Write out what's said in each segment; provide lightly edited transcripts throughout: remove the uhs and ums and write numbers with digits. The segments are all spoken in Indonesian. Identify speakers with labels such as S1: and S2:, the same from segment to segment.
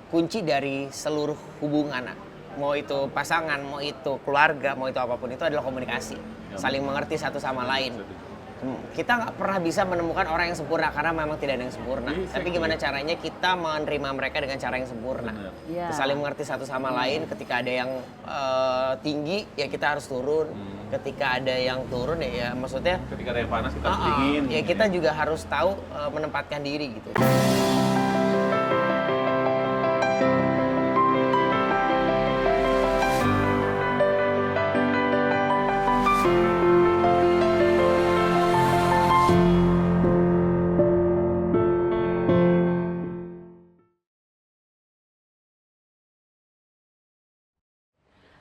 S1: kunci dari seluruh hubungan. Mau itu pasangan, mau itu keluarga, mau itu apapun itu adalah komunikasi. Saling mengerti satu sama lain. Kita nggak pernah bisa menemukan orang yang sempurna karena memang tidak ada yang sempurna. Tapi gimana caranya kita menerima mereka dengan cara yang sempurna. Saling mengerti satu sama lain. Ketika ada yang tinggi ya kita harus turun. Ketika ada yang turun ya maksudnya.
S2: Ketika ada yang panas kita harus dingin.
S1: Ya kita juga harus tahu menempatkan diri gitu.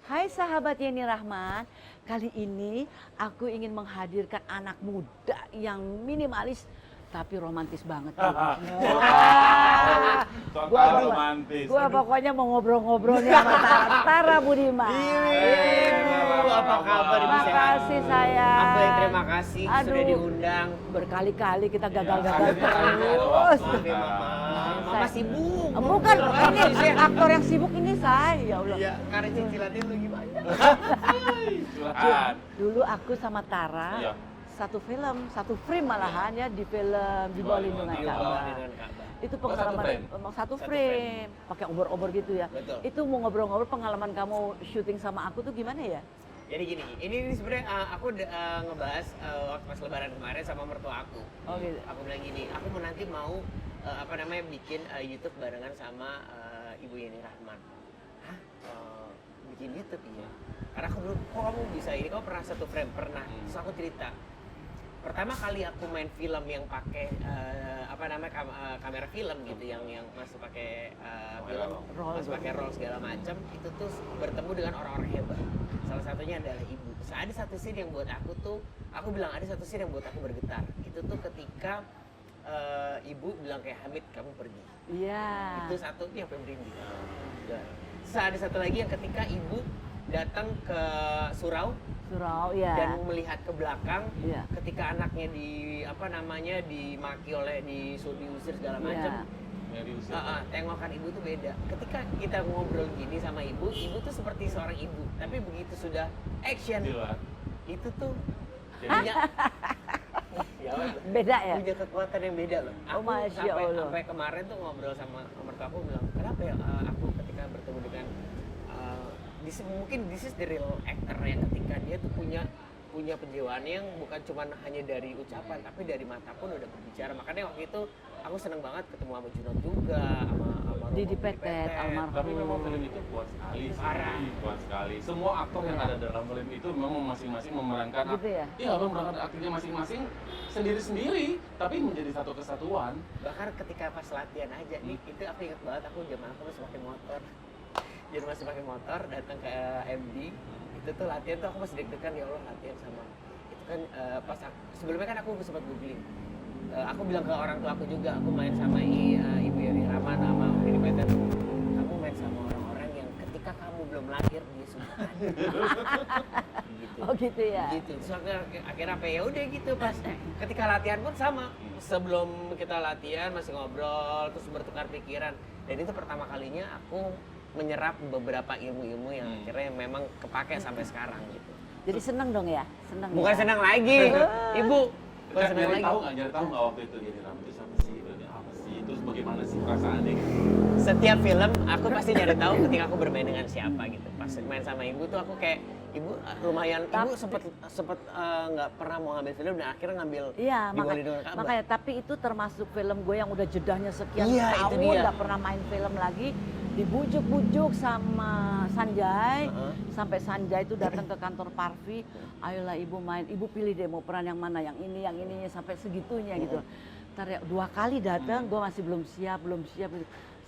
S3: Hai sahabat Yeni Rahman, kali ini aku ingin menghadirkan anak muda yang minimalis tapi romantis banget. Gua pokoknya mau ngobrol-ngobrol nih sama Tara Budiman.
S1: Apa kabar Ibu?
S3: Makasih sayang.
S1: Aku yang terima kasih sudah diundang.
S3: Berkali-kali kita gagal-gagal terus.
S1: Mama sibuk.
S3: Bukan, ini aktor yang sibuk ini saya, ya Allah.
S1: Iya, karena cicilannya lagi banyak.
S2: Silakan.
S3: Dulu aku sama Tara satu film, satu frame malahan ya di film Di Bawah Lindungan Ka'bah. Itu pengalaman satu frame, pakai obor-obor gitu ya.
S1: Betul.
S3: Itu mau ngobrol-ngobrol pengalaman kamu syuting sama aku tuh gimana ya?
S1: Jadi gini, ini sebenarnya aku ngebahas waktu pas lebaran kemarin sama mertua aku.
S3: Oh gitu.
S1: Aku bilang gini, aku nanti mau bikin YouTube barengan sama Ibu Yeni Rahman. Hah? Bikin YouTube ya? Karena aku dulu, kok kamu bisa ini? Kamu pernah satu frame? Pernah. Terus aku cerita. Pertama kali aku main film yang pakai kamera film gitu, yang masih pakai film, masih pakai roll segala macam, itu tuh bertemu dengan orang-orang hebat. Salah satunya adalah Ibu. Ada satu scene yang buat aku bilang ada satu scene yang buat aku bergetar. Itu tuh ketika Ibu bilang kayak Hamid kamu pergi.
S3: Iya.
S1: Itu satu tuh yang merinding. Ada satu lagi yang ketika Ibu datang ke Surau
S3: ya.
S1: dan melihat ke belakang
S3: Iya.
S1: ketika anaknya dimaki oleh diusir segala macam. Tengokan Ibu tuh beda. Ketika kita ngobrol gini sama Ibu tuh seperti seorang ibu. Tapi begitu sudah action, itu tuh punya
S3: beda ya?
S1: Punya kekuatan yang beda loh. Aku
S3: Masya Allah.
S1: sampai kemarin tuh ngobrol sama mertua aku bilang, kenapa ya aku ketika bertemu dengan mungkin this is the real actor ya, ketika dia tuh punya penjiwaan yang bukan cuma hanya dari ucapan tapi dari mata pun udah berbicara. Makanya waktu itu aku seneng banget ketemu sama Junot juga, sama
S3: Didi Petet, almarhum.
S2: Tapi memang film itu kuat sekali sih.
S1: Parah.
S2: Kuat sekali. Semua aktor yang ada dalam film itu memang masing-masing memerankan
S3: Gitu ya?
S2: Iya, memerankan aktingnya masing-masing sendiri-sendiri, tapi menjadi satu kesatuan.
S1: Bahkan ketika pas latihan aja nih, itu aku ingat banget, aku zaman aku masih pakai motor. Jadi masih pakai motor, datang ke MD, itu tuh latihan tuh aku masih deg-degan, ya Allah latihan sama itu kan sebelumnya kan aku sempat googling. Aku bilang ke orang tua aku juga, aku main sama Ibu Yeni Rahman sama Didi Petet. Kamu main sama orang-orang yang ketika kamu belum lahir dia sudah ada. Gitu.
S3: Oh gitu ya?
S1: Gitu. Terus akhirnya apa ya udah gitu, pas ketika latihan pun sama. Sebelum kita latihan masih ngobrol, terus bertukar pikiran. Dan itu pertama kalinya aku menyerap beberapa ilmu-ilmu yang akhirnya memang kepake sampai sekarang gitu.
S3: Jadi seneng dong ya? Seneng.
S1: Bukan
S3: ya?
S1: senang lagi, Ibu. Bukan senang
S2: Nyari
S1: lagi.
S2: tahu nggak waktu itu Yeni Rahman itu siapa sih? Apa sih? Terus bagaimana sih perasaannya gitu?
S1: Setiap film aku pasti nyari tahu ketika aku bermain dengan siapa gitu. Pas main sama Ibu tuh aku kayak Ibu lumayan, Ibu sempet nggak pernah mau ngambil film dan akhirnya ngambil
S3: Iya,
S1: Di Bawah Lindungan Ka'bah.
S3: makanya tapi itu termasuk film gue yang udah jedahnya sekian
S1: Iya, itu
S3: tahun
S1: dia.
S3: nggak pernah main film lagi, dibujuk-bujuk sama Sanjay, sampai Sanjay itu datang ke kantor Parvi, ayolah Ibu main, Ibu pilih deh mau peran yang mana, yang ini sampai segitunya gitu. Ntar ya, 2 kali datang, gue masih belum siap.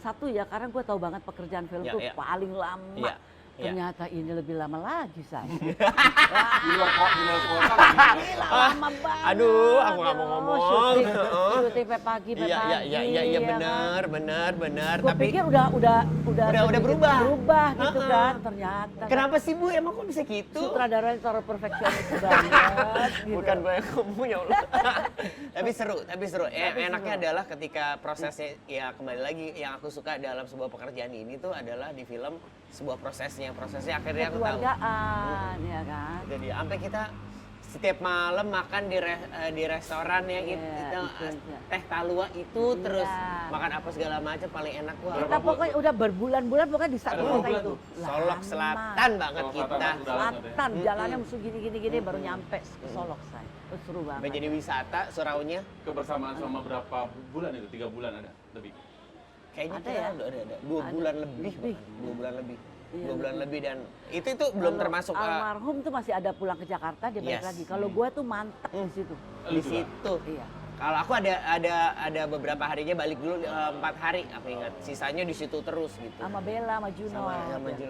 S3: Satu ya karena gue tahu banget pekerjaan film tuh paling lama. ternyata ini lebih lama lagi, Say.
S2: Di luar kota
S3: Gila, lama banget.
S1: Aduh, aku nggak mau ngomong.
S3: Syuting sampai pagi, sampai pagi.
S1: Iya
S3: kan?
S1: benar.
S3: Gue
S1: Tapi
S3: pikir udah sedikit
S1: berubah.
S3: berubah gitu
S1: Heeh.
S3: kan, ternyata.
S1: kenapa sih Bu? Emang kok bisa gitu?
S3: Sutradara yang terlalu perfeksionis banget. Gitu.
S1: Bukan banyak ngomong ya Allah. tapi seru. Enaknya adalah ketika prosesnya, ya kembali lagi yang aku suka dalam sebuah pekerjaan ini tuh adalah di film sebuah prosesnya akhirnya aku tahu.
S3: Kekeluargaan, ya kan.
S1: Jadi sampai kita setiap malam makan di restoran ya
S3: Iya,
S1: gitu,
S3: itu aja.
S1: teh talua itu
S3: Iya.
S1: terus makan apa segala macam paling enak wah.
S3: Kita pokoknya udah berbulan-bulan pokoknya di satu
S2: Ada
S3: kota
S2: berapa
S3: itu.
S2: bulan
S1: Solok
S3: Lama.
S1: Selatan banget
S2: Solok
S1: kita.
S2: Selatan,
S3: Selatan, jalannya mesti gini baru nyampe ke Solok, Say. Itu seru
S1: Sampai
S3: banget.
S1: jadi wisata suraunya
S2: kebersamaan selama berapa bulan itu? 3 bulan ada lebih.
S1: kayaknya
S3: Ada
S1: kita
S3: ya?
S1: ada 2
S3: Ada.
S1: bulan lebih.
S3: Lebih.
S1: bahkan. 2 bulan lebih.
S3: Iya,
S1: 2 bulan
S3: lebih.
S1: lebih dan itu belum
S3: Kalau
S1: termasuk
S3: almarhum tuh masih ada pulang ke Jakarta dia balik
S1: Yes.
S3: lagi. Kalau gue tuh mantep di situ.
S1: di situ.
S3: Iya.
S1: Kalau aku ada beberapa harinya balik dulu 4 hari aku ingat. Sisanya di situ terus gitu.
S3: Sama Bella, sama Juno.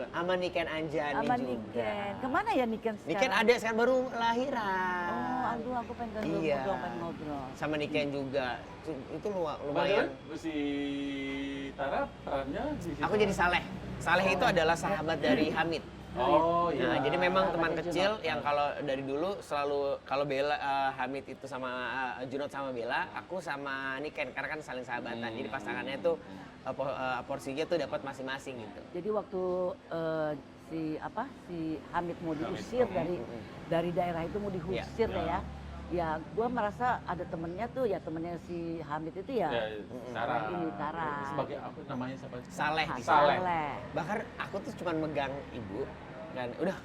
S1: Sama Niken Anjani
S3: Sama
S1: juga.
S3: Niken. Kemana ya Niken sekarang?
S1: Niken ada sekarang baru lahiran.
S3: Oh, aduh aku pengen
S1: Iya.
S3: ngobrol.
S1: Sama Niken juga. Itu
S2: Lumayan.
S1: lumayan.
S2: Si Tara perannya di situ.
S1: Aku jadi Saleh. Saleh itu adalah sahabat dari Hamid.
S2: Oh iya.
S1: Nah, jadi memang teman
S3: Sahabatnya
S1: kecil yang kalau dari dulu selalu kalau Bella Hamid itu sama Junot sama Bella, aku sama Niken karena kan saling sahabatan. Jadi pasangannya tuh porsinya tuh dapat masing-masing gitu.
S3: Jadi waktu si Hamid mau diusir dari daerah itu mau diusir
S2: Iya.
S3: ya gue merasa ada temennya tuh ya temennya si Hamid itu ya,
S2: Tara.
S3: ini Tara.
S2: Sebagai apa namanya siapa?
S1: Saleh di
S2: Saleh.
S1: Bahkan aku tuh cuma megang ibu dan udah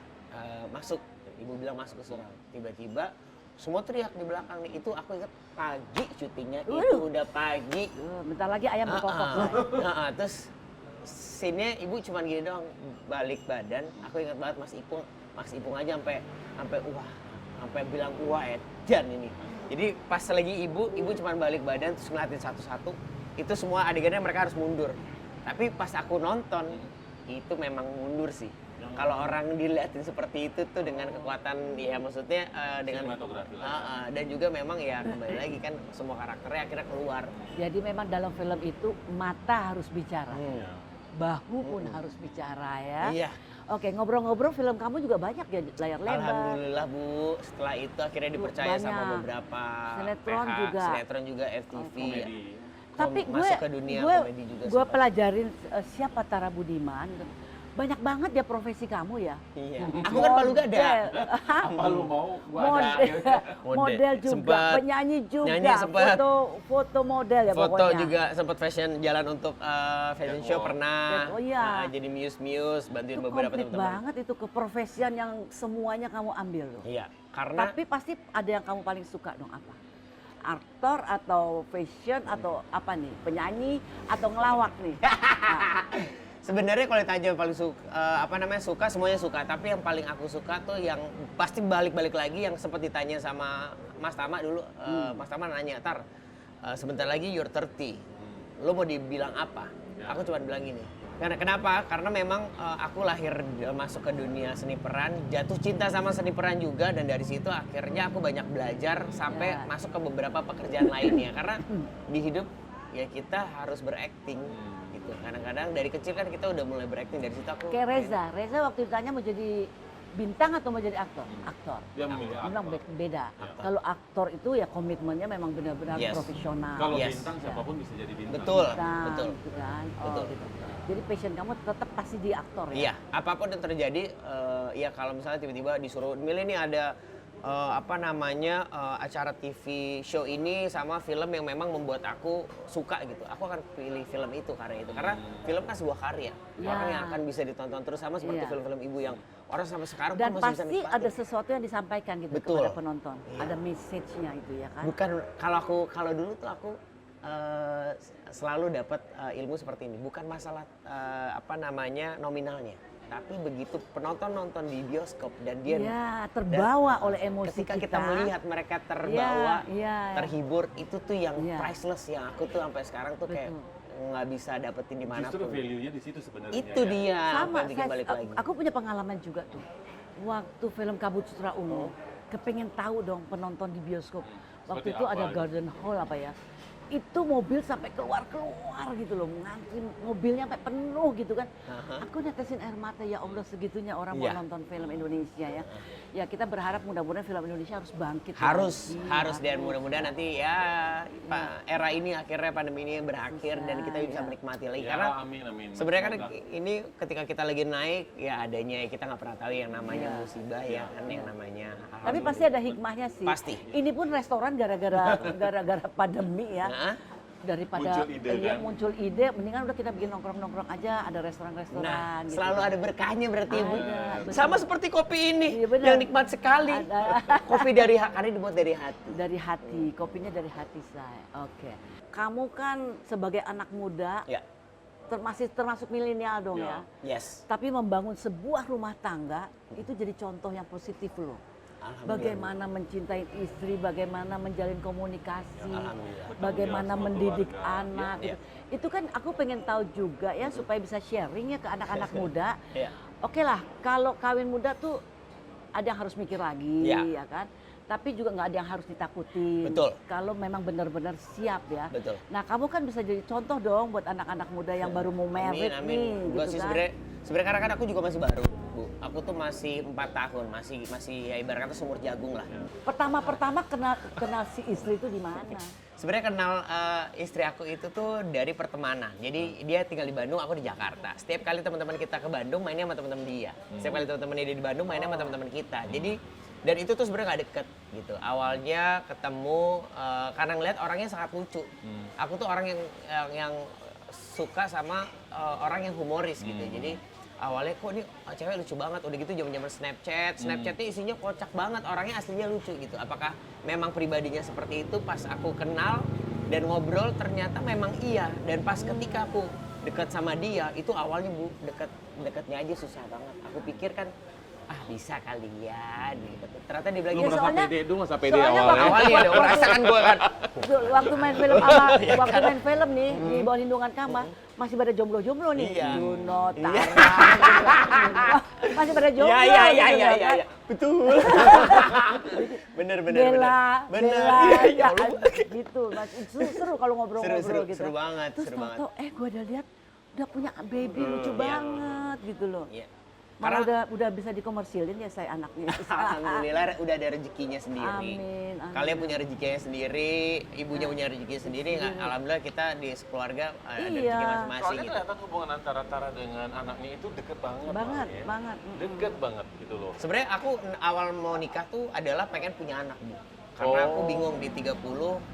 S1: masuk. Ibu bilang masuk ke surau. Tiba-tiba semua teriak di belakang nih. Itu aku ingat pagi syutingnya itu udah pagi.
S3: Bentar lagi ayam berkokok. Say.
S1: Terus scene-nya ibu cuma gini doang balik badan. Aku ingat banget Mas Ipung aja sampai wah, sampai bilang wah edan ini. Jadi pas lagi ibu cuma balik badan terus ngeliatin satu-satu. Itu semua adegannya mereka harus mundur. Tapi pas aku nonton itu memang mundur sih. Kalau orang dilihatin seperti itu tuh dengan kekuatan ya maksudnya dengan
S2: Sinematografi lah.
S1: dan juga memang ya kembali lagi kan semua karakternya akhirnya keluar.
S3: Jadi memang dalam film itu mata harus bicara,
S2: Iya.
S3: bahu pun harus bicara ya.
S1: Iya.
S3: Oke, ngobrol-ngobrol film kamu juga banyak ya layar lebar.
S1: Alhamdulillah Bu, setelah itu akhirnya dipercaya sama
S3: Banyak.
S1: beberapa
S3: Sinetron
S1: PH,
S3: juga.
S1: sinetron juga FTV.
S2: Komedi.
S3: Tapi
S1: Masuk ke dunia komedi juga
S3: gue
S1: sempat.
S3: pelajarin siapa Tara Budiman. Banyak banget ya profesi kamu ya.
S1: Iya. Aku kan palu gada.
S2: Apa lu mau gua
S3: Model,
S2: ada?
S3: model juga,
S1: Sempet.
S3: penyanyi juga,
S1: Nyanyi sempet.
S3: foto model ya
S1: Foto
S3: pokoknya.
S1: juga sempat fashion jalan untuk fashion show
S2: Catwalk.
S1: pernah.
S3: Oh iya.
S1: Jadi muse bantuin
S3: Itu
S1: beberapa
S3: komplit
S1: teman-teman.
S3: banget itu keprofesian yang semuanya kamu ambil loh.
S1: Iya, karena
S3: Tapi pasti ada yang kamu paling suka dong apa? Aktor atau fashion atau apa nih? Penyanyi atau ngelawak nih? Nah,
S1: sebenarnya kalau ditanya paling suka semuanya suka, tapi yang paling aku suka tuh yang pasti balik-balik lagi yang sempat ditanya sama Mas Tama dulu. Mas Tama nanya, "Tar, sebentar lagi you're 30. Lo mau dibilang apa?" Aku cuma bilang gini. Karena kenapa? Karena memang aku lahir masuk ke dunia seni peran, jatuh cinta sama seni peran juga, dan dari situ akhirnya aku banyak belajar sampai
S3: Ya.
S1: masuk ke beberapa pekerjaan lainnya. Karena di hidup ya kita harus berakting gitu. Kadang-kadang dari kecil kan kita udah mulai berakting, dari situ aku
S3: kayak Reza waktu ditanya mau jadi bintang atau mau jadi aktor? Aktor.
S2: Dia memilih
S3: Dia bilang
S2: aktor.
S3: beda. Kalau aktor itu ya komitmennya memang benar-benar
S1: Yes.
S3: profesional.
S2: Kalau
S1: Yes.
S2: bintang siapapun bisa jadi bintang.
S1: Betul.
S3: Bintang,
S1: betul.
S3: gitu kan. Oh,
S1: Betul.
S3: gitu. Jadi passion kamu tetap pasti di aktor ya?
S1: Iya, apapun yang terjadi, ya kalau misalnya tiba-tiba disuruh milih nih ada acara TV show ini sama film yang memang membuat aku suka gitu, aku akan pilih film itu karena itu. Karena film kan sebuah karya,
S3: Ya.
S1: orang yang akan bisa ditonton terus sama seperti
S3: Iya.
S1: film-film ibu yang orang sampai sekarang
S3: Dan
S1: tuh masih bisa
S3: pasti
S1: nikmatin.
S3: ada sesuatu yang disampaikan gitu
S1: Betul.
S3: kepada penonton.
S1: Iya.
S3: Ada message-nya itu ya kan?
S1: Bukan kalau dulu tuh aku selalu dapat ilmu seperti ini, bukan masalah nominalnya, tapi begitu penonton nonton di bioskop dan dia
S3: Iya, terbawa oleh emosi
S1: ketika kita melihat mereka terbawa,
S3: Iya, iya.
S1: terhibur, itu tuh yang
S3: Iya.
S1: priceless, yang aku tuh sampai sekarang tuh kayak
S3: Betul.
S1: nggak bisa dapetin di
S2: Justru
S1: manapun.
S2: value-nya di situ sebenarnya.
S1: Itu
S2: ya.
S1: dia
S3: Sama,
S1: yang bikin balik lagi.
S3: aku punya pengalaman juga tuh. Waktu film Kabut Sutra Ungu, kepengen tahu dong penonton di bioskop. Waktu
S2: Seperti
S3: itu
S2: apa
S3: ada
S2: gitu?
S3: Garden Hall apa ya. Itu mobil sampai keluar gitu loh, ngantri mobilnya sampai penuh gitu kan.
S1: Aha.
S3: Aku netesin air mata, ya Allah segitunya orang mau
S1: Iya.
S3: nonton film Indonesia ya. Ya kita berharap mudah-mudahan film Indonesia harus bangkit.
S1: Harus
S3: lagi.
S1: dan mudah-mudahan nanti ya era ini akhirnya pandemi ini berakhir dan kita bisa
S3: Iya.
S1: menikmati lagi
S2: Ya,
S1: karena
S2: amin.
S1: sebenarnya kan
S2: Semoga.
S1: ini ketika kita lagi naik ya adanya kita nggak pernah tahu yang namanya
S3: Iya.
S1: musibah ya kan yang namanya hal-hal
S3: Tapi pasti ada hikmahnya sih.
S1: Pasti.
S3: Ini pun restoran gara-gara pandemi ya.
S1: Nah,
S3: Daripada
S2: Muncul ide, kan?
S3: muncul ide, mendingan udah kita bikin nongkrong-nongkrong aja, ada restoran-restoran.
S1: nah
S3: gitu.
S1: selalu ada berkahnya berarti Bu.
S3: Ada, betul.
S1: Sama seperti kopi ini
S3: Iya, benar.
S1: yang nikmat sekali.
S3: Ada.
S1: Kopi dari karena dibuat dari hati.
S3: Dari hati, kopinya dari hati saya. Oke. Kamu kan sebagai anak muda,
S1: Ya,
S3: termasuk milenial dong ya.
S1: yes.
S3: Tapi membangun sebuah rumah tangga itu jadi contoh yang positif loh.
S1: Alhamdulillah.
S3: Bagaimana mencintai istri, bagaimana menjalin komunikasi,
S1: Alhamdulillah.
S3: bagaimana
S2: Sama
S3: mendidik
S2: keluarga.
S3: anak.
S1: Iya.
S3: Itu kan aku pengen tahu juga ya supaya bisa sharing ya ke anak-anak muda.
S1: Iya.
S3: Oke lah, kalau kawin muda tuh ada yang harus mikir lagi,
S1: Iya.
S3: ya kan? Tapi juga nggak ada yang harus ditakutin.
S1: Betul.
S3: Kalau memang benar-benar siap ya.
S1: Betul.
S3: Nah, kamu kan bisa jadi contoh dong buat anak-anak muda yang baru mau married
S1: Amin.
S3: nih,
S1: Gua
S3: gitu
S1: sih
S3: kan?
S1: sebenarnya karena kan aku juga masih baru, Bu. Aku tuh masih 4 tahun, masih ya ibarat kata sumur jagung lah.
S3: Pertama kenal si istri itu di mana?
S1: Sebenarnya kenal istri aku itu tuh dari pertemanan. Jadi dia tinggal di Bandung, aku di Jakarta. Setiap kali teman-teman kita ke Bandung mainnya sama teman-teman dia. Setiap kali teman-teman dia di Bandung mainnya sama teman-teman kita. Jadi dan itu tuh sebenarnya nggak deket gitu. Awalnya ketemu karena ngeliat orangnya sangat lucu. Aku tuh orang yang suka sama orang yang humoris gitu. Jadi awalnya kok ini cewek lucu banget, udah gitu zaman-zaman Snapchatnya isinya kocak banget, orangnya aslinya lucu gitu. Apakah memang pribadinya seperti itu? Pas aku kenal dan ngobrol ternyata memang iya. Dan pas ketika aku deket sama dia, itu awalnya Bu, deketnya aja susah banget. Aku pikir kan bisa kali ya gitu. Ternyata dia bilang
S2: Lu
S1: gitu.
S2: merasa
S3: soalnya-
S2: pede dong, masa pede
S3: soalnya
S2: awalnya.
S1: Awalnya dong, rasakan gue kan.
S3: Waktu main film waktu main film nih di bawah lindungan kamar masih pada jomblo-jomblo nih.
S1: Iya.
S3: Juno,
S1: Iya.
S3: Tara, masih pada jomblo.
S1: Iya,
S3: gitu loh, kan?
S1: betul. bener.
S3: Bella,
S1: Bener.
S3: Bella,
S1: Ya Allah.
S3: gitu. Seru kalau ngobrol-ngobrol gitu.
S1: Seru banget,
S3: Terus
S1: seru banget.
S3: tahu-tahu gue udah lihat udah punya baby lucu
S1: iya.
S3: banget gitu loh.
S1: Iya.
S3: Malah udah bisa dikomersilin ya saya anaknya.
S1: Alhamdulillah udah ada rezekinya sendiri.
S3: Amin, amin.
S1: Kalian punya rezekinya sendiri, ibunya punya rezekinya sendiri. Nggak, alhamdulillah kita di sekeluarga ada rezeki
S3: Iya.
S1: masing-masing
S2: Soalnya
S1: gitu.
S2: kelihatan hubungan antara Tara dengan anaknya itu deket banget.
S3: Banget,
S2: Bang, ya.
S3: banget.
S2: Deket banget gitu loh.
S1: Sebenarnya aku awal mau nikah tuh adalah pengen punya anak, Bu. Karena aku bingung di 30,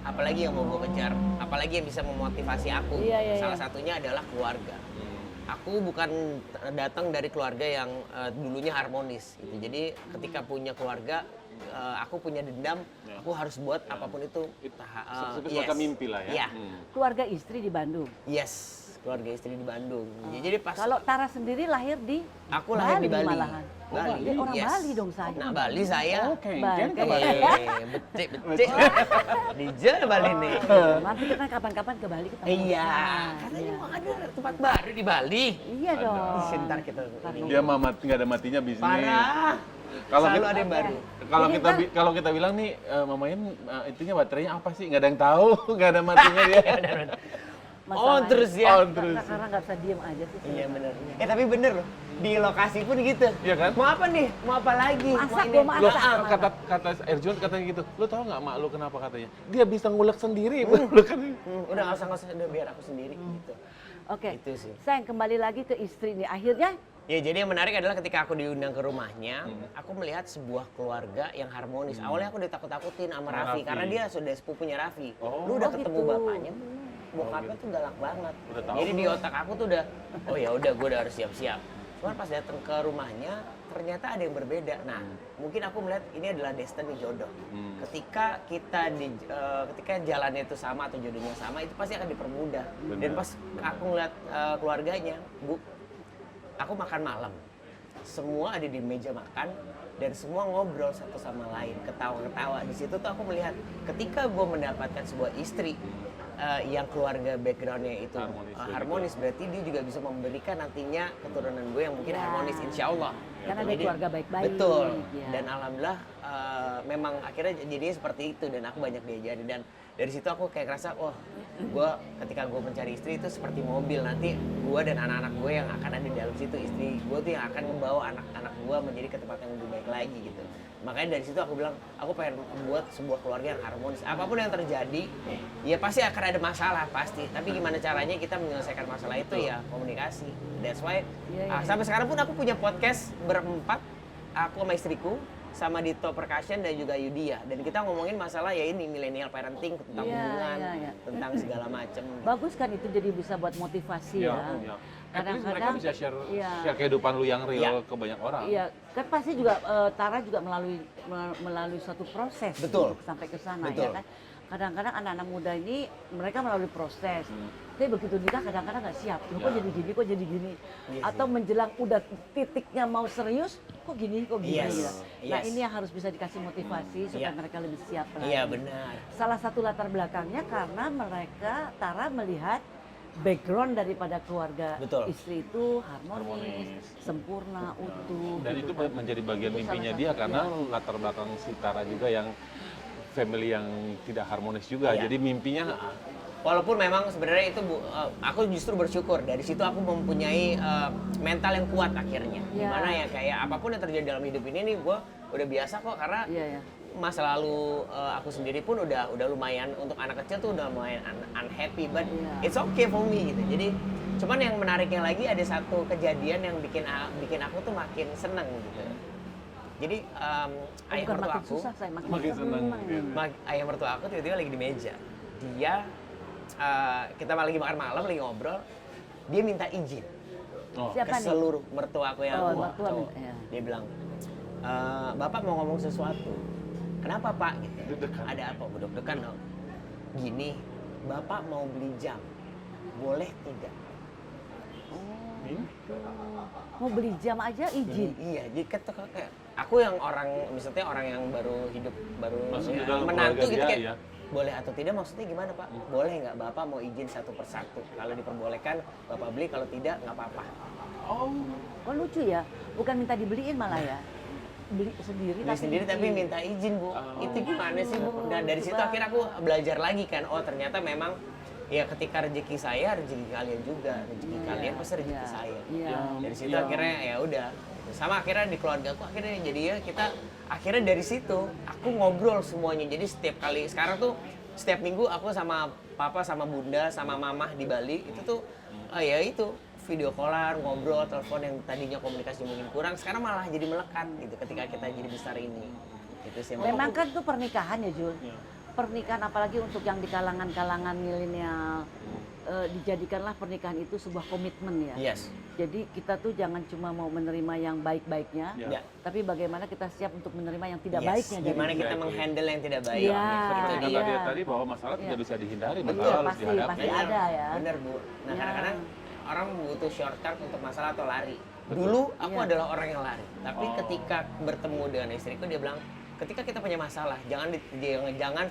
S1: apalagi yang mau gue kejar, apalagi yang bisa memotivasi aku.
S3: Iya,
S1: Salah
S3: iya.
S1: satunya adalah keluarga. Aku bukan datang dari keluarga yang dulunya harmonis gitu. Jadi ketika punya keluarga, aku punya dendam, aku harus buat apapun itu.
S2: Seperti semacam mimpi lah ya.
S1: Iya.
S3: Keluarga istri di Bandung.
S1: Yes, keluarga istri di Bandung. Jadi pas
S3: Kalau Tara sendiri lahir di
S1: aku lahir di Bali.
S3: malahan.
S1: Bali.
S3: Dia orang
S1: yes.
S3: Bali dong saya.
S1: Nah, Bali saya.
S2: Oke,
S3: Bali.
S2: kan ke Bali.
S1: Becek. Dijel Bali nih.
S3: Nanti kita kapan-kapan ke Bali ketemu.
S1: Iya,
S3: Nah,
S1: katanya
S3: iya.
S1: mau ada tempat baru di Bali.
S3: Iya dong.
S1: Sebentar kita ini.
S2: Dia mah nggak ada matinya bisnis.
S1: Parah.
S2: Kalau
S1: Selalu
S2: kita-
S1: ada yang baru.
S2: Kalau kita bilang nih, Mamain itunya baterainya apa sih? Nggak ada yang tahu, nggak ada matinya dia.
S3: Masalahnya-
S1: terus ya.
S2: On terus.
S3: Karena nggak bisa diem aja sih.
S1: Iya bener. Tapi bener loh. Di lokasi pun gitu.
S2: Iya kan?
S1: Mau apa nih? Mau apa lagi?
S3: Masak,
S1: ini.
S3: gua masak.
S2: Loh, kata Erjun katanya gitu. Lu tahu nggak mak lu kenapa katanya? Dia bisa ngulek sendiri. Lu kan.
S1: Udah nggak usah, udah biar aku sendiri gitu.
S3: Oke.
S1: Itu sih.
S3: Sayang kembali lagi ke istri nih. Akhirnya
S1: Ya jadi yang menarik adalah ketika aku diundang ke rumahnya, aku melihat sebuah keluarga yang harmonis. Awalnya aku ditakut-takutin sama Raffi,
S2: Raffi.
S1: karena dia sudah sepupunya Raffi.
S2: Oh.
S1: Lu udah
S3: Oh,
S1: ketemu
S3: gitu.
S1: bapaknya belum? Bokapnya tuh galak banget.
S2: Udah tahu
S1: Jadi di
S2: belum?
S1: otak aku tuh udah, oh ya udah gue udah harus siap-siap. Cuman pas datang ke rumahnya, ternyata ada yang berbeda. Nah, mungkin aku melihat ini adalah destiny jodoh. Ketika ketika jalannya itu sama atau jodohnya sama, itu pasti akan dipermudah. Dan pas aku ngeliat keluarganya, Bu, aku makan malam. Semua ada di meja makan dan semua ngobrol satu sama lain, ketawa-ketawa. Di situ tuh aku melihat ketika gue mendapatkan sebuah istri yang keluarga backgroundnya itu
S2: Harmonis,
S1: harmonis, berarti dia juga bisa memberikan nantinya keturunan gue yang mungkin
S3: Ya.
S1: harmonis, insya Allah.
S3: Karena dia
S1: Jadi,
S3: keluarga baik-baik.
S1: Betul.
S3: Ya.
S1: Dan alhamdulillah memang akhirnya jadinya seperti itu dan aku banyak diajari dan dari situ aku kayak ngerasa wah gue ketika gue mencari istri itu seperti mobil, nanti gue dan anak-anak gue yang akan ada di dalam situ, istri gue tuh yang akan membawa anak-anak gue menjadi ke tempat yang lebih baik lagi gitu. Makanya dari situ aku bilang aku pengen buat sebuah keluarga yang harmonis. Apapun yang terjadi ya pasti akan ada masalah pasti, tapi gimana caranya kita menyelesaikan masalah itu ya komunikasi. That's why
S3: Iya.
S1: sampai sekarang pun aku punya podcast berempat, aku sama istriku sama Dito Percussion dan juga Yudia, dan kita ngomongin masalah ya ini millennial parenting, tentang
S3: Iya,
S1: hubungan,
S3: iya.
S1: tentang segala macam.
S3: Bagus kan itu, jadi bisa buat motivasi ya.
S2: Iya. At least mereka
S3: Kadang-kadang
S2: bisa share,
S3: iya.
S2: share kehidupan lu yang real
S1: Iya.
S2: ke banyak orang.
S3: Iya, kan pasti juga Tara juga melalui suatu proses
S1: Betul.
S3: untuk sampai ke sana
S1: Betul.
S3: ya kan. Kadang-kadang anak-anak muda ini mereka melalui proses. Tapi begitu nikah kadang-kadang nggak siap. Loh, kok
S2: Ya.
S3: jadi gini, kok jadi gini.
S1: Yes,
S3: Atau menjelang udah titiknya mau serius, kok gini, kok gini.
S1: Yes,
S3: gitu. Nah
S1: yes.
S3: ini yang harus bisa dikasih motivasi supaya
S1: Iya.
S3: mereka lebih siap lagi.
S1: Iya benar.
S3: Salah satu latar belakangnya karena Tara melihat background daripada keluarga
S1: Betul.
S3: istri itu harmonis,
S2: Harmonis.
S3: sempurna, utuh.
S2: Dan
S3: gitu
S2: itu
S3: kan.
S2: menjadi bagian
S3: Itu
S2: mimpinya
S3: salah
S2: dia
S3: satu,
S2: karena
S3: ya.
S2: latar belakang si Tara juga yang family yang tidak harmonis juga.
S1: Iya.
S2: Jadi mimpinya
S1: Walaupun memang sebenarnya itu aku justru bersyukur dari situ aku mempunyai mental yang kuat akhirnya.
S3: Iya.
S1: Dimana ya kayak apapun yang terjadi dalam hidup ini nih gue udah biasa kok, karena
S3: Iya, ya.
S1: masa lalu aku sendiri pun udah lumayan, untuk anak kecil tuh udah lumayan unhappy, but
S3: Iya.
S1: it's okay for me gitu. Jadi cuman yang menariknya lagi ada satu kejadian yang bikin aku tuh makin seneng gitu. Jadi ayah
S3: Bukan
S1: mertua
S3: makin
S1: aku,
S3: susah, saya makin
S2: Makin seneng, gitu.
S1: ayah mertua aku tiba-tiba lagi di meja. Dia kita lagi makan malam, lagi ngobrol, dia minta izin
S2: oh,
S3: Siapa
S1: ke
S3: nih?
S1: seluruh mertua aku yang
S3: Oh,
S1: tua,
S3: mertua
S1: cowok.
S3: minta, ya.
S1: Dia bilang, Bapak mau ngomong sesuatu. Kenapa Pak? Gitu.
S2: Deg-degan.
S1: Ada apa? Deg-degan dong. Gini, Bapak mau beli jam, boleh tidak?
S2: ini?
S3: Mau beli jam aja izin.
S1: Iya, jadi kayak aku yang orang, misalnya orang yang baru hidup, baru
S2: Masuk
S1: ya,
S2: ke dalam
S1: menantu
S2: keluarga
S1: gitu
S2: dia,
S1: kayak,
S2: ya.
S1: boleh atau tidak maksudnya gimana Pak? Boleh nggak Bapak mau izin satu persatu? Kalau diperbolehkan Bapak beli, kalau tidak nggak apa-apa.
S2: Oh,
S3: Oh lucu ya, bukan minta dibeliin malah ya. Beli sendiri
S1: Beli sendiri tapi
S3: izin.
S1: minta izin Bu.
S2: Oh.
S1: Itu gimana sih Bu? Dan dari situ
S3: Coba.
S1: akhirnya aku belajar lagi kan, oh ternyata memang ya ketika rezeki saya, rezeki kalian juga, rezeki
S3: Iya,
S1: kalian pasti rezeki
S3: iya,
S1: saya.
S3: Iya.
S1: Dari situ
S2: Iya.
S1: akhirnya ya udah. Sama akhirnya di keluarga aku akhirnya jadi ya kita akhirnya dari situ aku ngobrol semuanya. Jadi setiap kali sekarang tuh setiap minggu aku sama papa sama bunda sama mamah di Bali itu tuh ya itu video callan, ngobrol, telepon yang tadinya komunikasi mungkin kurang, sekarang malah jadi melekat gitu ketika kita jadi besar ini. Itu sih yang
S3: Memang kan tuh pernikahan ya Jun.
S2: Iya.
S3: Pernikahan apalagi untuk yang di kalangan-kalangan milenial, dijadikanlah pernikahan itu sebuah komitmen ya.
S1: yes.
S3: Jadi kita tuh jangan cuma mau menerima yang baik-baiknya,
S2: Ya.
S1: Ya.
S3: tapi bagaimana kita siap untuk menerima yang tidak
S1: Yes.
S3: baiknya. dari
S1: Gimana
S3: itu.
S1: kita menghandle yang tidak baik.
S3: Iya.
S2: Seperti
S1: Itu
S2: kata
S1: dia.
S2: dia tadi bahwa masalah
S3: Iya.
S2: tidak bisa dihindari,
S3: Betul,
S2: masalah harus
S3: pasti,
S2: dihadapi.
S3: pasti. ada ya.
S1: Bener Bu. Nah
S3: Ya.
S1: kadang-kadang orang butuh shortcut untuk masalah atau lari. Dulu aku
S3: Iya.
S1: adalah orang yang lari. Tapi
S2: Oh.
S1: ketika bertemu dengan istriku dia bilang, ketika kita punya masalah, jangan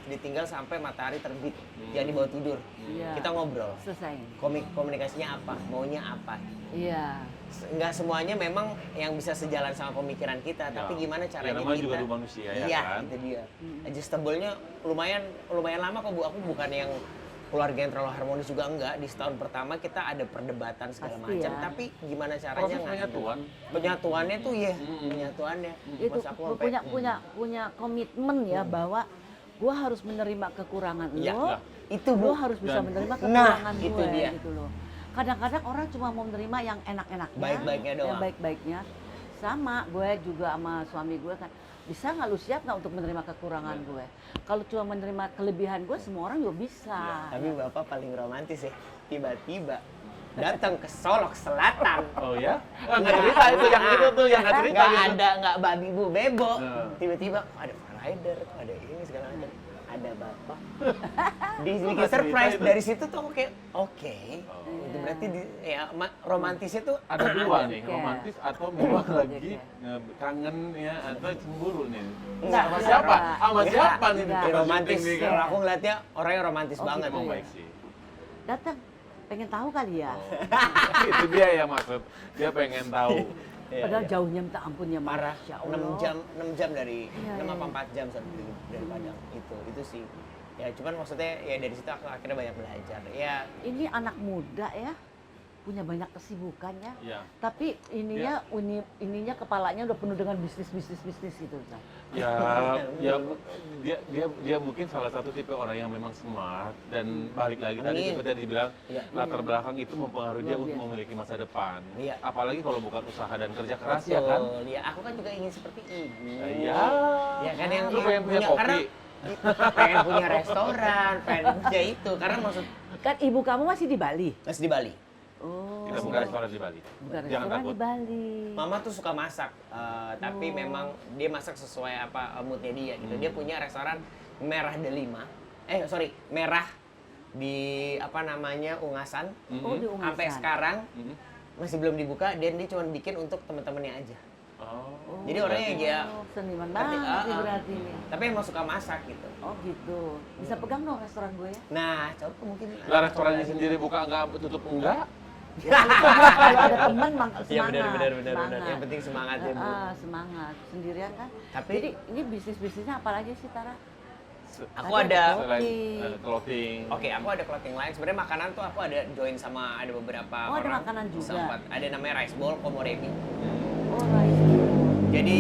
S1: ditinggal sampai matahari terbit. Jangan dibawa tidur.
S3: Iya.
S1: Kita ngobrol.
S3: Selesai.
S1: Komunikasinya apa? Maunya apa?
S3: Iya.
S1: Nggak semuanya memang yang bisa sejalan sama pemikiran kita, tapi
S2: Ya.
S1: gimana
S2: Ya,
S1: caranya
S2: namanya
S1: kita
S2: juga lu manusia, ya
S1: iya,
S2: kan?
S1: itu dia. Adjustable-nya lumayan lama kok Bu. Aku bukan yang keluarga yang terlalu harmonis juga enggak. Di setahun pertama kita ada perdebatan segala
S3: Pasti
S1: macam,
S3: ya.
S1: tapi gimana caranya
S2: Proses
S1: ngadepin?
S2: penyatuan.
S1: Penyatuannya tuh ya, penyatuannya.
S3: Itu
S1: Mas aku sampai-
S3: punya komitmen ya bahwa gua harus menerima kekurangan
S1: Iya,
S3: lo,
S1: itu
S3: lo
S1: Bu.
S3: harus bisa
S2: Dan-
S3: menerima
S1: Nah,
S3: kekurangan
S1: itu
S3: gue
S1: dia.
S3: gitu loh. Kadang-kadang orang cuma mau menerima yang enak-enaknya,
S1: Baik-baiknya doang.
S3: yang baik-baiknya. Sama gue juga sama suami gue kan, bisa nggak lu siap nggak untuk menerima kekurangan gue? Kalau cuma menerima kelebihan gue, semua orang juga bisa.
S1: Tapi Bapak paling romantis ya. Tiba-tiba datang ke Solok Selatan.
S2: Oh ya? Nggak cerita itu, yang itu tuh, yang nggak cerita
S1: Nggak
S2: gitu.
S1: ada, nggak babi bu bebo.
S2: Nah.
S1: Tiba-tiba kok ada rider, kok ada ini segala macam. Ada bapak. Dibikin
S2: nggak cerita
S1: surprise
S2: itu.
S1: dari situ tuh aku kayak oke.
S2: Oh.
S1: Itu berarti ya romantisnya tuh
S2: Ada dua nih,
S3: Oke.
S2: romantis atau memang
S3: Oke.
S2: lagi kangen ya atau cemburu nih.
S1: Enggak,
S2: Sama
S3: enggak.
S2: siapa? Sama
S3: Enggak.
S2: siapa nih?
S3: Enggak.
S2: Kita
S1: romantis.
S2: syuting nih kan?
S1: Kalau aku ngeliatnya orangnya romantis
S3: Oh,
S1: banget.
S3: gitu
S2: Emang
S3: ya.
S2: baik sih.
S3: datang, pengen tahu kali ya.
S2: Itu dia yang maksud, dia pengen tahu.
S1: Iya,
S3: Padahal
S1: iya.
S3: jauhnya minta ampun ya,
S1: Parah,
S3: Masya Allah.
S1: 6 jam dari
S3: Iya,
S1: 6
S3: iya.
S1: apa 4 jam dari Padang. Itu sih. Ya cuman maksudnya ya dari situ aku akhirnya banyak belajar. Ya
S3: Ini anak muda ya, punya banyak kesibukan ya.
S2: Iya.
S3: Tapi ininya ininya kepalanya udah penuh dengan bisnis gitu. Ustaz.
S2: Ya, dia mungkin salah satu tipe orang yang memang smart dan balik lagi tadi
S1: Amin.
S2: seperti dibilang
S1: Iya.
S2: latar belakang itu mempengaruhi dia
S3: Luar
S2: untuk
S3: biasa.
S2: memiliki masa depan.
S1: Iya.
S2: Apalagi kalau bukan usaha dan kerja keras ya kan.
S1: betul. Ya aku kan juga ingin seperti ibu.
S2: Iya.
S1: Ya kan yang
S2: Lu pengen punya
S1: karena
S2: kopi.
S1: pengen punya restoran, pengen punya itu karena maksud
S3: Kan ibu kamu masih di Bali?
S1: masih di Bali.
S3: Oh.
S2: Kita buka restoran di Bali.
S3: Bukan
S2: Jangan
S3: restoran
S2: takut.
S3: di Bali.
S1: Mama tuh suka masak, tapi
S3: Oh.
S1: memang dia masak sesuai apa moodnya dia gitu. Dia punya restoran Merah Delima, Merah di apa namanya Ungasan.
S3: Oh, di Ungasan.
S1: Sampai sekarang
S2: Mhm.
S1: masih belum dibuka dan dia cuma bikin untuk teman-temannya aja.
S2: Oh.
S1: Jadi orangnya dia
S3: Oh, seniman
S1: Berarti,
S3: banget sih
S1: ah, ah.
S3: berarti ini.
S1: tapi emang suka masak gitu.
S3: Oh gitu. Bisa pegang dong restoran gue ya?
S1: Nah, coba mungkin
S2: Lah restorannya sendiri buka enggak tutup enggak?
S3: Kalau ada teman semangat.
S1: Iya benar.
S3: semangat.
S1: Yang penting semangat ya, Bu.
S3: Semangat. Sendirian kan.
S1: Tapi-
S3: Jadi ini bisnisnya apa lagi sih Tara?
S1: Aku
S3: Tadi
S1: ada
S2: Selain
S3: Clothing.
S2: clothing.
S1: Oke, aku ada clothing line. Sebenarnya makanan tuh aku ada join sama ada beberapa
S3: Oh, ada
S1: orang.
S3: makanan juga.
S1: Sempat. Ada namanya rice bowl komorebi.
S3: Oh rice bowl.
S1: Jadi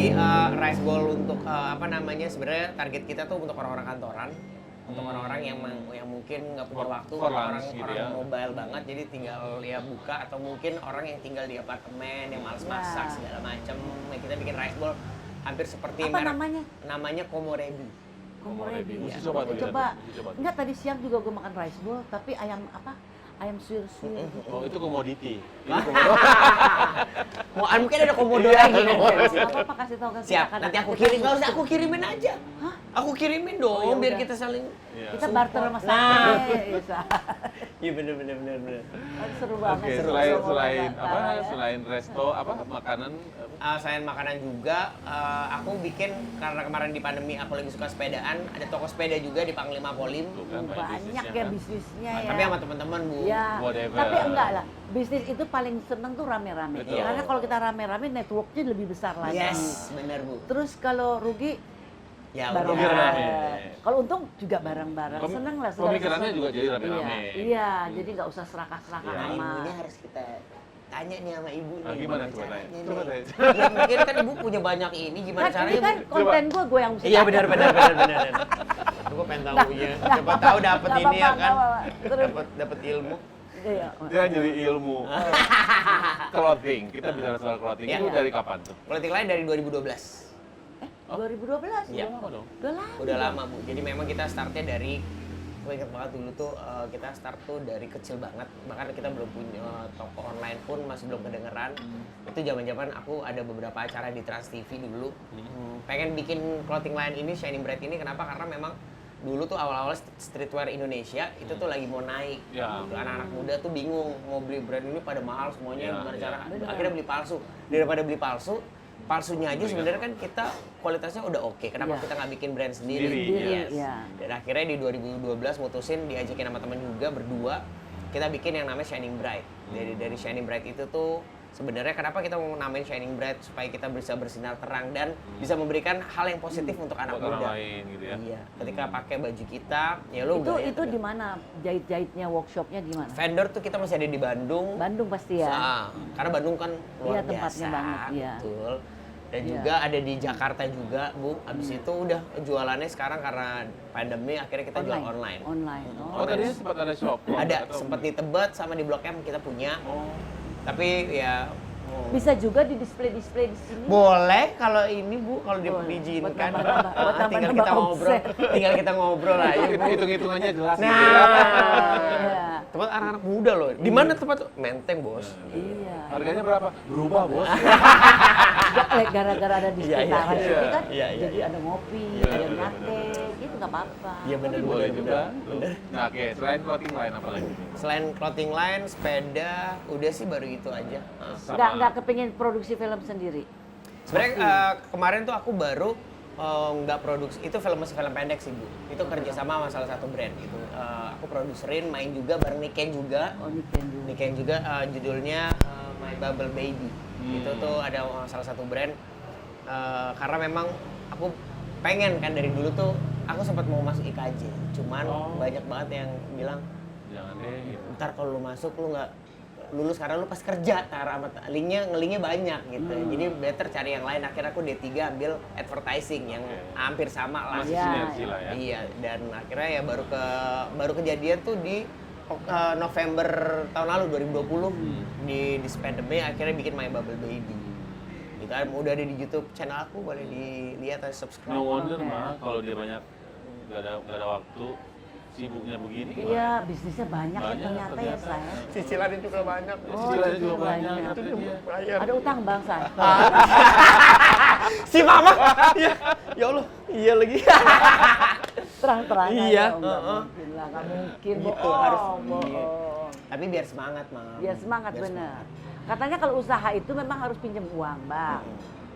S1: rice bowl untuk apa namanya sebenarnya target kita tuh untuk orang-orang kantoran, untuk orang-orang yang mungkin nggak punya
S2: For-
S1: waktu,
S2: for
S1: orang
S2: lunch gitu
S1: orang
S2: ya.
S1: mobile banget, jadi tinggal ya buka atau mungkin orang yang tinggal di apartemen yang malas masak
S3: Ya.
S1: segala macam. Nah, kita bikin rice bowl hampir seperti
S3: Apa
S1: merek-
S3: namanya?
S1: Namanya komorebi.
S3: Komorebi.
S2: Mesti
S1: Iya.
S2: coba tuh.
S3: Coba.
S2: Mesti coba.
S3: Enggak, tadi siang juga gue makan rice bowl, tapi ayam apa? Ayam suir-suir gitu.
S2: Oh, itu komoditi. Ini
S1: Mau mungkin ada komodo lagi nanti.
S3: Nggak apa-apa, kasih tahu ke
S1: Siap,
S3: kita.
S1: nanti aku kirim. Nggak usah, aku kirimin aja.
S3: Hah?
S1: Aku kirimin dong,
S3: Oh, ya
S1: biar
S3: udah.
S1: kita saling.
S2: Iya.
S3: Kita barter sama
S1: Nah.
S3: saya. Bisa.
S1: Iya bener.
S3: Aduh, seru banget.
S2: Oke,
S3: seru
S2: selain
S3: banget,
S2: selain
S3: Tara,
S2: apa?
S3: ya.
S2: Selain resto apa makanan apa?
S1: Selain makanan juga, aku bikin karena kemarin di pandemi aku lagi suka sepedaan, ada toko sepeda juga di Panglima Polim.
S2: Tuh kan,
S3: Banyak
S2: bisnisnya
S3: ya
S2: kan.
S3: bisnisnya ya.
S1: Tapi sama teman-teman Bu.
S3: Ya,
S2: Whatever.
S3: tapi enggak lah. Bisnis itu paling seneng tuh rame-rame.
S2: Betul.
S3: Karena kalau kita rame-rame, networknya lebih besar lagi.
S1: Yes, bener Bu.
S3: Terus kalau rugi,
S1: Ya
S3: bareng
S2: Rugi rame.
S3: Kalau untung juga bareng-bareng.
S2: Pem-
S3: Seneng lah.
S2: pemikirannya
S3: saudara-saudara.
S2: juga jadi rame-rame.
S3: Iya, jadi nggak usah serakah-serakah
S2: Iya.
S1: Nah,
S3: sama.
S1: ibunya harus kita tanya nih sama ibu
S2: Ah,
S1: nih.
S2: gimana coba
S1: caranya
S2: tanya?
S1: nih.
S2: Coba tanya.
S1: Ya, mungkin kan ibu punya banyak ini, gimana
S3: Kan
S1: caranya
S3: ini kan
S1: Bu?
S3: konten gue yang mesti
S1: Iya
S3: tanya.
S1: benar. Gue pengen tahu ya.
S3: Nggak
S1: Siapa tahu dapat
S3: nggak
S1: ini ya
S3: apa-apa,
S1: kan.
S3: nggak apa-apa. Terus.
S1: Dapat ilmu.
S3: Iya.
S2: Dia nyari ilmu. Clothing. Kita bicara soal clothing.
S1: Iya.
S2: Itu dari kapan tuh?
S1: Politik lain dari 2012.
S3: 2012.
S1: Iya.
S2: Udah lama dong.
S3: Udah lama.
S1: Udah lama Bu. Jadi memang kita startnya dari, gue ingat banget dulu tuh kita start tuh dari kecil banget. Bahkan kita belum punya toko online pun masih belum kedengeran. Itu zaman-zaman aku ada beberapa acara di Trans TV dulu. Pengen bikin clothing line ini, Shining Bright ini. Kenapa? Karena memang dulu tuh awal-awal streetwear Indonesia itu tuh lagi mau naik.
S2: Ya.
S1: Gitu. Anak-anak muda tuh bingung mau beli brand ini pada mahal semuanya,
S2: Ya,
S1: gimana
S2: ya.
S1: cara.
S3: Benar.
S1: Akhirnya beli palsu. Daripada beli palsu, palsunya aja sebenarnya kan kita kualitasnya udah oke. Kenapa
S3: Iya.
S1: kita nggak bikin brand sendiri?
S2: Sendiri,
S1: Yes.
S3: iya.
S1: Dan akhirnya di 2012 mutusin diajakin sama teman juga berdua, kita bikin yang namanya Shining Bright. Dari Shining Bright itu tuh sebenarnya kenapa kita mau namain Shining Bright supaya kita bisa bersinar terang dan bisa memberikan hal yang positif untuk anak
S2: Buat orang
S1: muda.
S2: lain gitu ya.
S1: Iya, ketika pakai baju kita, ya lo
S3: Itu di mana jahit-jahitnya, workshopnya di mana?
S1: vendor tuh kita masih ada di Bandung.
S3: Bandung pasti ya.
S1: Karena Bandung kan luar
S3: Iya, tempatnya
S1: biasa,
S3: banget, iya.
S1: betul. Dan
S3: Iya.
S1: juga ada di Jakarta juga, Bu. Habis itu udah jualannya sekarang karena pandemi akhirnya kita jual online.
S3: Online.
S2: Oh, tadinya sempat ada shop.
S1: Ada,
S2: Atau-
S1: sempat di Tebet sama di Blok M kita punya.
S2: Oh.
S1: Tapi ya
S3: Bisa juga di display-display di sini.
S1: boleh kalau ini Bu, kalau
S3: Boleh.
S1: diizinkan.
S3: Buat nambah-nambah- buat
S1: Tinggal
S3: nambah-nambah
S1: kita ngobrol,
S3: omset.
S1: tinggal kita ngobrol aja. Bu.
S2: Hitung-hitungannya jelas.
S1: Nah,
S2: gitu ya.
S3: Iya.
S1: tempat anak-anak muda loh. Di mana tempat? Menteng, Bos.
S3: Iya.
S2: Harganya berapa? Berubah, Bos.
S3: Gara-gara ada di
S1: Iya, iya,
S3: sekitaran
S1: iya.
S3: sini kan,
S1: Iya, iya,
S3: jadi
S1: iya.
S3: ada ngopi,
S2: Iya,
S3: ada
S2: bener,
S3: nyate, gitu nggak apa-apa.
S1: Iya benar
S2: Boleh
S1: benar.
S2: juga. Nah, oke. Selain clothing lain apa lagi?
S1: Selain clothing line, sepeda, udah sih baru itu aja.
S2: Sama-
S3: Nggak kepingin produksi film sendiri.
S1: Sebenarnya kemarin tuh aku baru nggak produksi, itu film pendek sih Bu. Itu kerja sama salah satu brand gitu. Aku produserin, main juga bareng Niken juga.
S3: Oh, Niken juga.
S1: Niken juga judulnya My Bubble Baby. Itu tuh ada salah satu brand. Karena memang aku pengen kan dari dulu tuh aku sempat mau masuk IKJ. Cuman banyak banget yang bilang
S2: Jangan deh gitu.
S1: ntar kalau lu masuk lu nggak lulus karena lu pas kerja ngelingnya banyak gitu. Jadi better cari yang lain. Akhirnya aku D3 ambil advertising yang hampir sama lah.
S2: Masih
S3: Iya.
S2: sinergi lah ya.
S1: Iya, dan akhirnya ya baru kejadian tuh di November tahun lalu 2020 di pandemi akhirnya bikin My Bubble Baby. Gitu kan udah ada di YouTube channel aku, boleh dilihat atau subscribe.
S2: No wonder mah kalau dia banyak nggak ada waktu, sibuknya begini.
S3: Iya, bisnisnya banyak ya
S2: Banyak
S3: ternyata ya,
S2: ternyata.
S3: Say.
S1: Cicilannya juga banyak.
S2: Cicilannya juga banyak.
S3: banyak.
S2: Itu dia.
S1: Bayar.
S3: Ada utang Bang, Say?
S1: Si mama. Ya Allah, iya lagi.
S3: Terang-terang
S1: Iya,
S3: aja, nggak mungkin lah, nggak mungkin.
S1: Gitu,
S3: Bohong,
S1: harus.
S3: bohong.
S1: Tapi biar semangat, Mam.
S3: Biar semangat
S1: Biar
S3: bener.
S1: semangat.
S3: Katanya kalau usaha itu memang harus pinjam uang, Bang.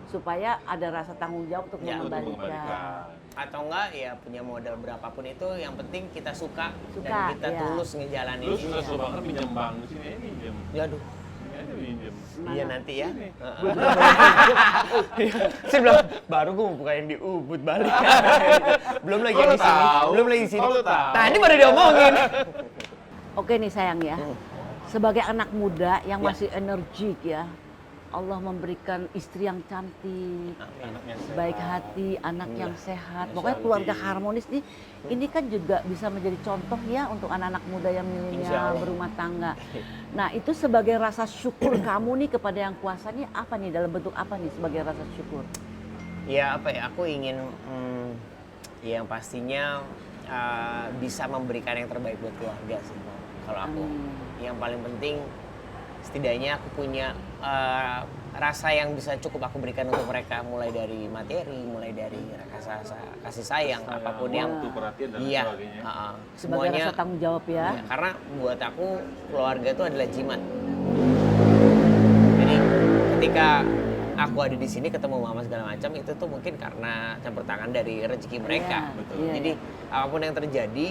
S3: Supaya ada rasa tanggung jawab untuk
S1: Ya, untuk
S3: mengembalikan.
S1: Atau enggak ya punya modal berapapun itu yang penting kita suka
S3: Suka,
S1: dan kita
S3: iya.
S1: tulus ngejalanin
S2: Terus
S1: ini.
S2: susah banget pinjam bank di sini pinjam.
S1: Ya aduh.
S2: Ini aja pinjam.
S1: Iya nanti ya. Saya bilang baru gue mau bukain di Ubud balik. Belum lagi yang di sini.
S2: tahu?
S1: Belum lagi di sini.
S2: Kalau tahu.
S1: Tadi baru diomongin.
S3: Oke nih sayang ya, sebagai anak muda yang
S1: Ya.
S3: masih energik ya, Allah memberikan istri yang cantik,
S2: Anaknya sehat.
S3: baik hati, anak yang sehat,
S2: Insya
S3: pokoknya
S2: Allah.
S3: keluarga harmonis nih. Ini kan juga bisa menjadi contoh ya untuk anak-anak muda yang
S1: Insya
S3: milenial
S1: Allah.
S3: berumah tangga. Nah itu sebagai rasa syukur kamu nih kepada yang kuasa nih apa nih, dalam bentuk apa nih sebagai rasa syukur?
S1: Ya apa ya, aku ingin yang pastinya bisa memberikan yang terbaik buat keluarga sih. Kalau aku, yang paling penting setidaknya aku punya rasa yang bisa cukup aku berikan untuk mereka, mulai dari materi, mulai dari kasih sayang, apapun yang
S2: waktu, perhatian dan
S1: iya,
S2: sebagainya.
S3: Sebagai
S1: semuanya.
S3: rasa tanggung jawab ya.
S1: Iya, karena buat aku keluarga itu adalah jimat. Jadi ketika aku ada di sini ketemu mama segala macam itu tuh mungkin karena campur tangan dari rezeki mereka.
S3: Iya,
S1: Gitu.
S3: iya,
S1: Jadi apapun yang terjadi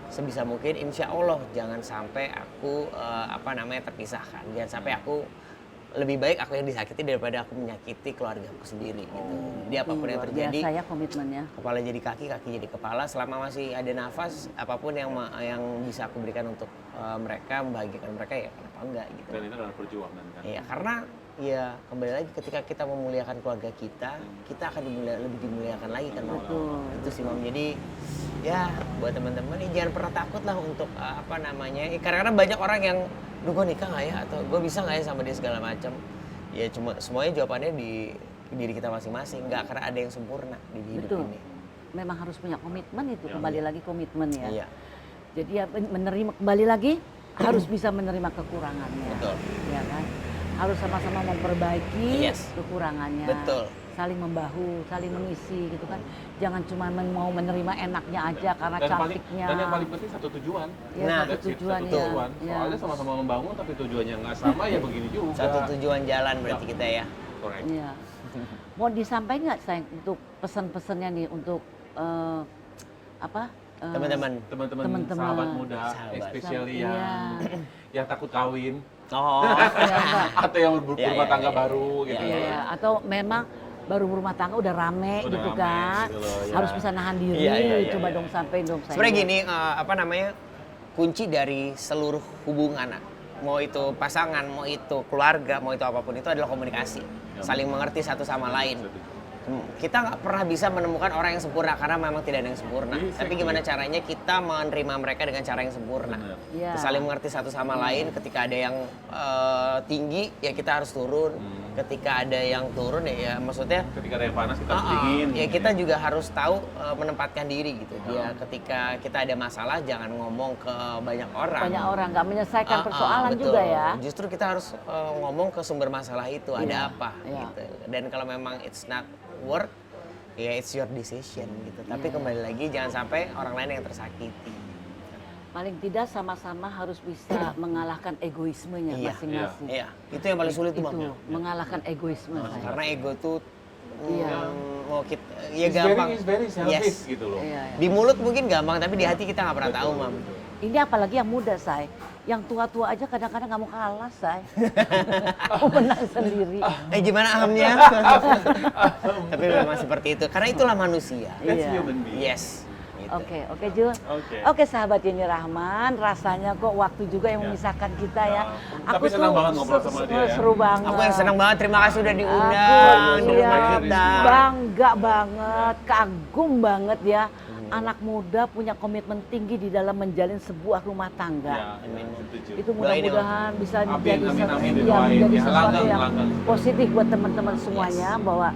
S1: sebisa mungkin insya Allah jangan sampai aku terpisahkan. Jangan sampai aku lebih baik aku yang disakiti daripada aku menyakiti keluarga aku sendiri gitu. Jadi apapun yang terjadi,
S3: Biasa ya komitmennya.
S1: kepala jadi kaki, kaki jadi kepala. Selama masih ada nafas, apapun yang bisa aku berikan untuk mereka, membahagiakan mereka ya kenapa enggak gitu.
S2: Dan itu adalah perjuangan kan.
S1: Iya, karena ya kembali lagi ketika kita memuliakan keluarga kita akan lebih dimuliakan lagi kan Mam.
S3: Betul.
S1: Itu sih Mam. Jadi ya buat teman-teman nih jangan pernah takut lah untuk karena banyak orang yang duh gue nikah nggak ya atau gue bisa nggak ya sama dia segala macam. Ya cuma semuanya jawabannya di diri kita masing-masing, nggak karena ada yang sempurna di hidup
S3: Betul.
S1: ini.
S3: Memang harus punya komitmen itu,
S2: Ya,
S3: kembali lagi komitmen ya.
S1: Iya,
S3: Jadi ya menerima, kembali lagi harus bisa menerima kekurangannya.
S1: betul.
S3: Ya kan? Harus sama-sama memperbaiki
S1: Yes.
S3: kekurangannya.
S1: Betul.
S3: Saling membahu, saling mengisi gitu kan. Jangan cuma mau menerima enaknya aja karena cantiknya.
S2: Dan yang paling penting satu tujuan.
S3: Ya,
S1: Nah,
S3: satu
S2: That's it,
S3: tujuan
S2: satu
S3: ya.
S2: tujuan.
S3: Ya.
S2: Soalnya sama-sama membangun tapi tujuannya nggak sama ya begini juga.
S1: Satu tujuan jalan berarti kita ya.
S2: Correct.
S3: Iya. Mau disampaikan nggak sayang untuk pesan-pesannya nih untuk
S1: Teman-teman.
S2: Teman-teman sahabat muda,
S1: Sahabat.
S2: especially
S3: Iya.
S2: yang takut kawin
S1: Oh.
S3: Iya, Mbak.
S2: atau yang
S1: Ya,
S2: berumah
S1: ya,
S2: tangga
S1: ya,
S2: baru
S1: ya,
S2: gitu.
S1: ya,
S3: Iya, atau memang baru berumah tangga udah rame
S2: Udah
S3: gitu
S2: rame
S3: kan.
S2: gitu loh, ya.
S3: Harus bisa nahan diri.
S1: Iya, iya, iya,
S3: Coba
S1: iya.
S3: dong sampai dong sayang.
S1: Sebenarnya gini, kunci dari seluruh hubungan, mau itu pasangan, mau itu keluarga, mau itu apapun itu adalah komunikasi, saling mengerti satu sama lain. Kita nggak pernah bisa menemukan orang yang sempurna karena memang tidak ada yang sempurna.
S2: Exactly.
S1: Tapi gimana caranya kita menerima mereka dengan cara yang sempurna.
S2: Benar.
S3: Iya.
S1: Saling mengerti satu sama lain. Ketika ada yang tinggi, ya kita harus turun. Ketika ada yang turun, ya maksudnya
S2: Ketika ada yang panas kita harus dingin.
S1: ya kita juga harus tahu menempatkan diri gitu. Ya ketika kita ada masalah jangan ngomong ke banyak orang.
S3: Banyak orang nggak menyelesaikan persoalan
S1: Betul.
S3: juga ya.
S1: Justru kita harus ngomong ke sumber masalah itu,
S3: Iya,
S1: ada apa
S3: iya.
S1: gitu. Dan kalau memang it's not work, ya it's your decision gitu. Tapi
S3: Iya.
S1: kembali lagi jangan sampai orang lain yang tersakiti.
S3: Paling tidak sama-sama harus bisa mengalahkan egoismenya
S1: Iya,
S3: masing-masing.
S1: Iya, itu yang paling sulit tuh Bang.
S3: Itu mengalahkan egoisme saya.
S1: Karena ego tuh
S3: Iya.
S1: mau kita ya
S2: It's
S1: gampang.
S2: very selfish
S1: Yes.
S2: gitu loh.
S3: Iya, iya.
S1: Di mulut mungkin gampang, tapi di hati kita nggak pernah tahu, Mam.
S3: Ini apalagi yang muda, Say. Yang tua-tua aja kadang-kadang nggak mau kalah, Say. Mau menang sendiri.
S1: Gimana ahamnya? Tapi memang seperti itu, karena itulah manusia.
S2: That's
S3: Iya.
S2: human being.
S1: Yes. Gitu.
S3: Oke, Jul.
S2: Oke.
S3: Oke, sahabat Yeni Rahman, rasanya kok waktu juga yang
S2: Ya.
S3: memisahkan kita ya.
S2: Tapi senang banget ngobrol sama dia ya.
S3: Seru banget.
S1: Aku yang senang banget, terima kasih udah diundang.
S3: Aku
S1: Terima
S3: ya,
S1: kasih, Dan.
S3: bangga banget, kagum banget ya. Anak muda punya komitmen tinggi di dalam menjalin sebuah rumah
S2: Ya,
S3: tangga.
S2: amin. Setuju.
S3: Itu
S1: Doain ya,
S3: mudah-mudahan bisa
S2: Amin,
S3: menjadi
S2: amin, amin,
S3: ya,
S2: doain.
S3: menjadi
S2: Ya,
S3: sesuatu
S2: langgeng,
S3: yang
S2: langgeng.
S3: positif buat teman-teman semuanya bahwa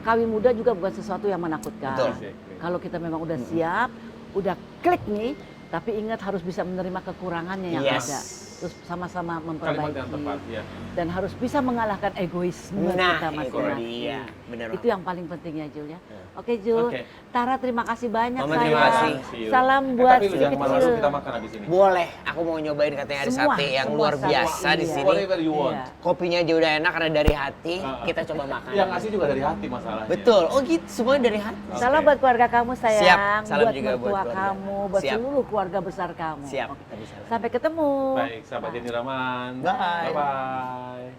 S3: kawin muda juga bukan sesuatu yang menakutkan.
S1: Betul.
S3: Kalau kita memang udah siap, udah klik nih, tapi ingat harus bisa menerima kekurangannya yang
S1: Yes.
S3: ada. Terus sama-sama
S2: Kalimat yang
S3: memperbaiki
S2: tepat ya.
S3: dan harus bisa mengalahkan egoisme
S1: Nah,
S3: kita
S1: itu
S3: masing-masing.
S1: dia. Benar.
S3: Itu yang paling penting ya, Jul ya. Oke, Jul.
S2: Oke.
S3: Tara, terima kasih banyak
S1: Mama,
S3: sayang.
S1: terima kasih.
S2: See you.
S3: Salam buat
S2: tapi
S3: si
S2: jangan malu
S3: kecil.
S2: kita makan habis ini.
S1: Boleh, aku mau nyobain katanya ada
S3: Semua,
S1: sate yang
S3: semua
S1: luar
S3: sate,
S1: biasa di
S3: iya.
S1: sini.
S2: Whatever you want.
S3: Iya.
S1: Kopinya aja udah enak karena dari hati. Kita coba makan.
S2: Yang ngasih juga dari hati masalahnya.
S1: Betul. Oh gitu, semuanya dari hati.
S2: Oke.
S3: Salam buat keluarga kamu sayang,
S1: Siap. Salam
S3: buat
S1: juga buat
S3: mertua
S1: keluarga.
S3: kamu, buat
S1: Siap.
S3: seluruh keluarga besar kamu.
S1: Siap.
S3: Oke.
S1: Tadi salah.
S3: Sampai ketemu.
S2: Baik, sahabat Yeni Rahman.
S1: Bye.
S2: Bye-bye.